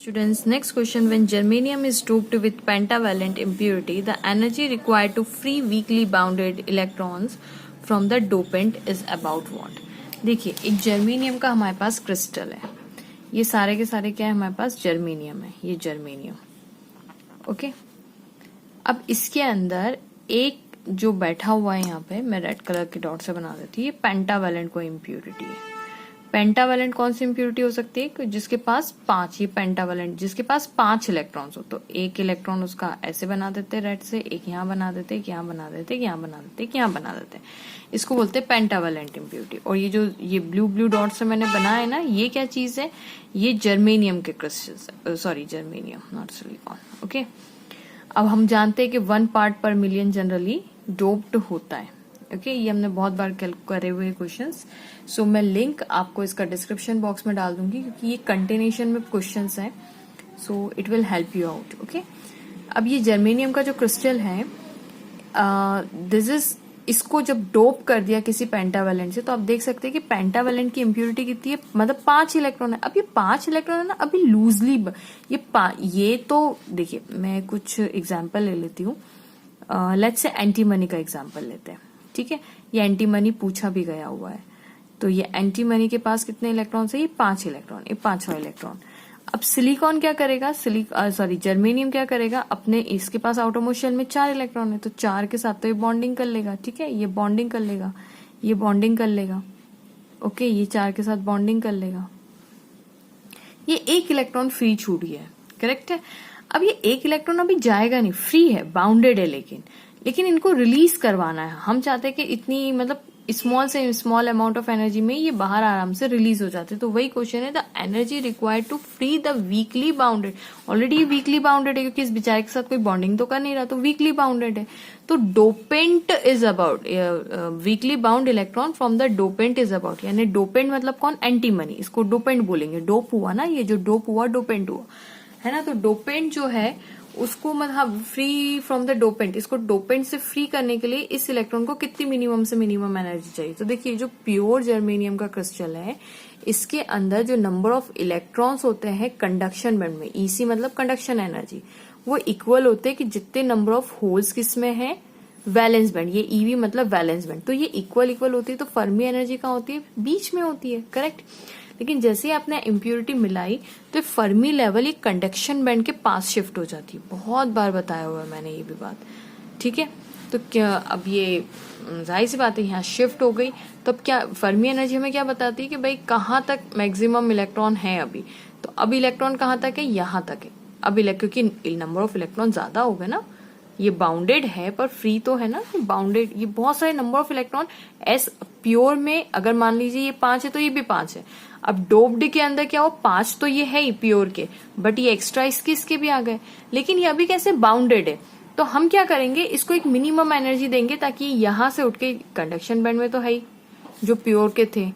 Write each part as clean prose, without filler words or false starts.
Students, next question. When germanium is doped with pentavalent impurity, the energy required to free weakly bounded electrons from the dopant is about what? देखिए, एक germanium का हमारे पास crystal है. ये सारे के सारे क्या है हमारे पास? जर्मेनियम है. ये जर्मेनियम. ओके. अब इसके अंदर एक जो बैठा हुआ है यहाँ पे, मैं रेड कलर के डॉट से बना देती हूँ. ये पेंटावेलेंट कोई इम्प्यूरिटी है. पेंटावेलेंट कौन सी इम्प्यूरिटी हो सकती है? जिसके पास 5, ये पेंटावेलेंट जिसके पास 5 इलेक्ट्रॉन्स हो. तो एक इलेक्ट्रॉन उसका ऐसे बना देते रेड से, एक यहाँ बना देते, एक यहाँ बना देते, एक यहाँ बना देते, एक यहाँ बना देते. इसको बोलते हैं पेंटावेलेंट इम्प्यूरिटी. और ये जो ये ब्लू डॉट से मैंने बनाया है ना, ये क्या चीज है? ये जर्मेनियम के crystal, sorry germanium not silicon. Okay. अब हम जानते हैं कि 1 पार्ट पर मिलियन जनरली डोप्ड होता है. ओके. ये हमने बहुत बार करे हुए क्वेश्चंस. सो मैं लिंक आपको इसका डिस्क्रिप्शन बॉक्स में डाल दूंगी क्योंकि ये कंटिन्यूशन में क्वेश्चंस हैं. So it will help you out. Okay. अब ये जर्मेनियम का जो क्रिस्टल है, दिस इज, इसको जब डोप कर दिया किसी पेंटावेलेंट से, तो आप देख सकते हैं कि पेंटावेलेंट की इम्प्यूरिटी कितनी है, मतलब 5 इलेक्ट्रॉन है. अब ये 5 इलेक्ट्रॉन है ना, अभी लूजली ये तो देखिए, मैं कुछ एग्जाम्पल ले लेती हूँ. लेट्स से एंटीमनी का एग्जाम्पल लेते हैं. ठीक है. ये एंटीमनी पूछा भी गया हुआ है. तो ये एंटीमनी के पास कितने इलेक्ट्रॉन है? ये 5 इलेक्ट्रॉन, ये 5वां इलेक्ट्रॉन. अब सिलिकॉन क्या करेगा? जर्मेनियम क्या करेगा? अपने इसके पास आउटरमोस्ट शेल में 4 इलेक्ट्रॉन है, तो 4 के साथ तो ये बॉन्डिंग कर लेगा. ठीक है. ये बॉन्डिंग कर लेगा, ये बॉन्डिंग कर लेगा. ओके. ये 4 के साथ बॉन्डिंग कर लेगा. ये 1 इलेक्ट्रॉन फ्री छूट गया है. करेक्ट है. अब ये 1 इलेक्ट्रॉन अभी जाएगा नहीं, फ्री है, बाउंडेड है, लेकिन इनको रिलीज करवाना है. हम चाहते हैं कि इतनी, मतलब स्मॉल से स्मॉल अमाउंट ऑफ एनर्जी में ये बाहर आराम से रिलीज हो जाते. तो वही क्वेश्चन है, the energy required to free the weakly bounded. Already weakly bounded है क्योंकि इस बेचारे के साथ कोई बॉन्डिंग तो कर नहीं रहा, तो वीकली बाउंडेड है. तो dopant is about weekly bound electron from the dopant is about, यानी डोपेंट मतलब कौन? एंटीमनी. इसको डोपेंट बोलेंगे. डोप हुआ ना, ये जो डोप हुआ डोपेंट हुआ है ना. तो डोपेंट जो है उसको मतलब फ्री फ्रॉम द डोपेंट, इसको डोपेंट से फ्री करने के लिए इस इलेक्ट्रॉन को कितनी मिनिमम से मिनिमम एनर्जी चाहिए? तो देखिए, जो प्योर जर्मेनियम का क्रिस्टल है, इसके अंदर जो नंबर ऑफ इलेक्ट्रॉन्स होते हैं कंडक्शन बैंड में, ईसी मतलब कंडक्शन एनर्जी, वो इक्वल होते हैं कि जितने नंबर ऑफ होल्स किसमें है? Valence band. ये ईवी मतलब वैलेंस बैंड. तो ये इक्वल होती है. तो फर्मी एनर्जी कहाँ होती है? बीच में होती है. करेक्ट. लेकिन जैसे ही आपने इम्प्योरिटी मिलाई तो फर्मी लेवल एक कंडक्शन बैंड के पास शिफ्ट हो जाती है. बहुत बार बताया हुआ है मैंने ये भी बात. ठीक है. तो क्या अब ये जाहिर सी बात है, यहाँ शिफ्ट हो गई. तो अब क्या फर्मी एनर्जी हमें क्या बताती है कि भाई कहाँ तक मैक्सिमम इलेक्ट्रॉन है अभी? तो अब इलेक्ट्रॉन कहाँ तक है? यहाँ तक है. अब क्योंकि नंबर ऑफ इलेक्ट्रॉन ज्यादा हो गए ना, ये बाउंडेड है पर फ्री तो है ना. बाउंडेड, ये बहुत सारे number of electron. S pure में अगर मान लीजिए ये 5 है तो ये भी 5 है. अब डोप्ड के अंदर क्या हो? 5 तो ये है ही प्योर के, बट ये एक्स्ट्रा इसके भी आ गए. लेकिन ये अभी कैसे? बाउंडेड है. तो हम क्या करेंगे? इसको एक मिनिमम एनर्जी देंगे ताकि यहां से उठ के कंडक्शन बैंड में तो है ही जो प्योर के थे.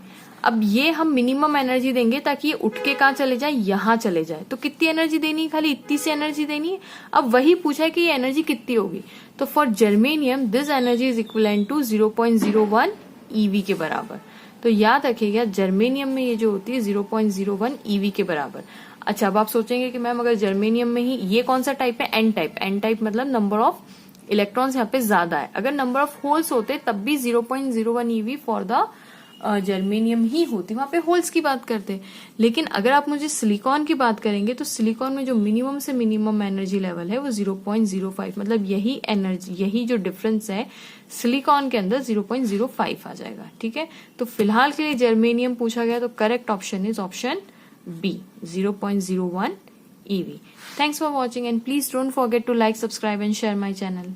अब ये हम मिनिमम एनर्जी देंगे ताकि ये उठ के कहाँ चले जाए? यहाँ चले जाए. तो कितनी एनर्जी देनी है? खाली इतनी सी एनर्जी देनी है. अब वही पूछा है कि ये एनर्जी कितनी होगी. तो for germanium this energy is equivalent to 0.01 eV के बराबर. तो याद रखिएगा, जर्मेनियम में ये जो होती है 0.01 ईवी के बराबर. अच्छा, अब आप सोचेंगे कि मैम अगर जर्मेनियम में ही, ये कौन सा टाइप है? N type. एन टाइप मतलब नंबर ऑफ इलेक्ट्रॉन्स यहाँ पे ज्यादा है. अगर नंबर ऑफ होल्स होते तब भी 0.01 ईवी फॉर द जर्मेनियम ही होती, वहां पे होल्स की बात करते. लेकिन अगर आप मुझे सिलिकॉन की बात करेंगे तो सिलिकॉन में जो मिनिमम से मिनिमम एनर्जी लेवल है वो 0.05, मतलब यही एनर्जी, यही जो डिफरेंस है सिलिकॉन के अंदर 0.05 आ जाएगा. ठीक है. तो फिलहाल के लिए जर्मेनियम पूछा गया, तो correct option is option B, 0.01 EV. Thanks for watching and please don't forget to like, subscribe and share my channel.